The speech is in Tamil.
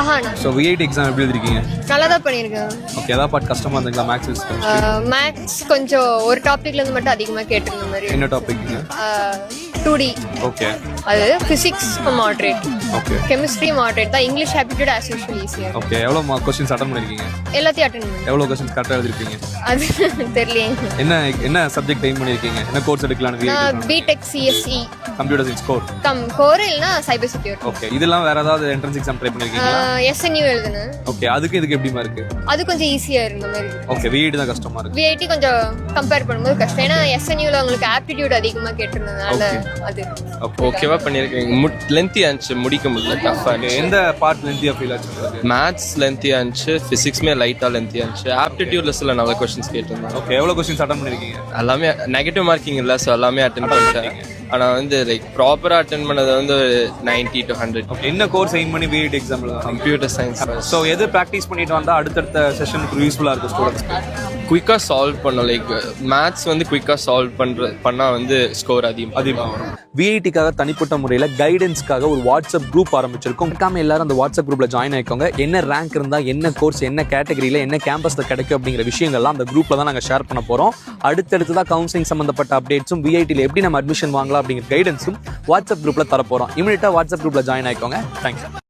ஷஹானா. ஸோ விஐடி எக்ஸாம் எப்படி எழுதிருக்கீங்க? நல்லா தான் பண்ணியிருக்கேன். ஓகே, ஏதாவது பார்ட் கஷ்டமாக இருந்தீங்களா? மேக்ஸ் மேக்ஸ் கொஞ்சம் ஒரு டாபிக்லேருந்து மட்டும் அதிகமாக கேட்டிருந்த மாதிரி. என்ன டாபிக்ங்க? 2D. ஓகே. அது physics moderate. Okay. Chemistry moderate தான். இங்கிலீஷ் ஆப்டிடியூட் ஆஸ் யூஷுவல் ஈஸியாக. ஓகே, எவ்வளோ கொஸ்டின்ஸ் அட்டன் பண்ணியிருக்கீங்க? எல்லாத்தையும் அட்டன் பண்ணி. எவ்வளோ கொஸ்டின்ஸ் கரெக்டாக எழுதிருக்கீங்க? அது தெரியலையே. என்ன சப்ஜெக்ட் டைம் பண்ணியிருக்கீங்க? என்ன கோர்ஸ் எடுக்கலான்னு? BTech CSE computer science core. Core இல்லைனா சைபர் செக்யூரிட்டி. ஓகே, இதெல்லாம் வேற ஏதாவது என்ட்ரன்ஸ் எக்ஸாம் ட்ரை பண்ணியிருக்கீங்களா? எஸ்என்யூ எழுதுனேன். ஓகே, அதுக்கு இதுக்கு எப்படிமா இருக்கு? அது கொஞ்சம் ஈஸியாக இருந்த மாதிரி. ஓகே, விஐடி தான் கஷ்டமா இருக்கு. விஐடி கொஞ்சம் கம்பேர் பண்ணும்போது கஷ்டம். ஏன்னா எஸ்என்யூல உங்களுக்கு ஆப்டிடியூட் அதிகமாக கேட்டிருந்ததுனால அது ஓகேவா பண்ணியிருக்கீங்க. லென்த்தியாக இருந்துச்சு, முடிக்க முடியல, டஃப்பாக இருந்துச்சு. எந்த பார்ட் லென்த்தியாக ஃபீல் ஆச்சு? மேத்ஸ் லென்த்தியாக இருந்துச்சு, ஃபிசிக்ஸுமே லைட்டாக லென்த்தியாக இருந்துச்சு. ஆப்டிடியூட்ல சில நல்ல கொஸ்டின்ஸ் கேட்டிருந்தேன். ஓகே, எவ்வளோ கொஸ்டின்ஸ் அட்டன் பண்ணியிருக்கீங்க? எல்லாமே நெகட்டிவ் மார்க்கிங் இல்லை, ஸோ எல்லாமே அட்டன் பண்ணிட்டேன். ஆனால் வந்து லைக் ப்ராப்பராக அட்டன் பண்ணது வந்து 90 to 100. ஓகே, என்ன கோர்ஸ் எய்ம் பண்ணி விஐடி எக்ஸாம் எழுதுறாங்க? Computer science. ஸோ எது ப்ராக்டிஸ் பண்ணிட்டு வந்தால் அடுத்தடுத்த செஷனுக்கு யூஸ்ஃபுல்லாக இருக்கும் ஸ்டூடெண்ட்ஸ்க்கு? குயிக்காக சால்வ் பண்ணும். லைக் மேத்ஸ் வந்து குயிக்காக சால்வ் பண்ணால் வந்து ஸ்கோர் அதிகமாக வரும். விஐடிக்காக தனிப்பட்ட முறையில் கைடன்ஸ்க்காக ஒரு வாட்ஸ்அப் குரூப் ஆரம்பிச்சிருக்கோம். இருக்காம எல்லாரும் அந்த வாட்ஸ்அப் குரூப்ல ஜாயின் ஆயிக்கோங்க. என்ன ரேங்க் இருந்தால் என்ன கோர்ஸ் என்ன கேட்டகரியில் என்ன கேம்பஸில் கிடைக்கும் அப்படிங்கிற விஷயங்கள்லாம் அந்த குரூப்ல தான் நாங்கள் ஷேர் பண்ண போகிறோம். அடுத்தடுத்து தான் கவுன்சிலிங் சம்மந்தப்பட்ட அப்டேட்ஸும் விஐடியில் எப்படி நம்ம அட்மிஷன் வாங்கலாம் அப்படிங்கிற கைடன்ஸும் வாட்ஸ்அப் குரூப்ல தர போகிறோம். இமீடியட்டாக வாட்ஸ்அப் குரூப்ல ஜாயின் ஆயிக்கோங்க. தேங்க்யூ.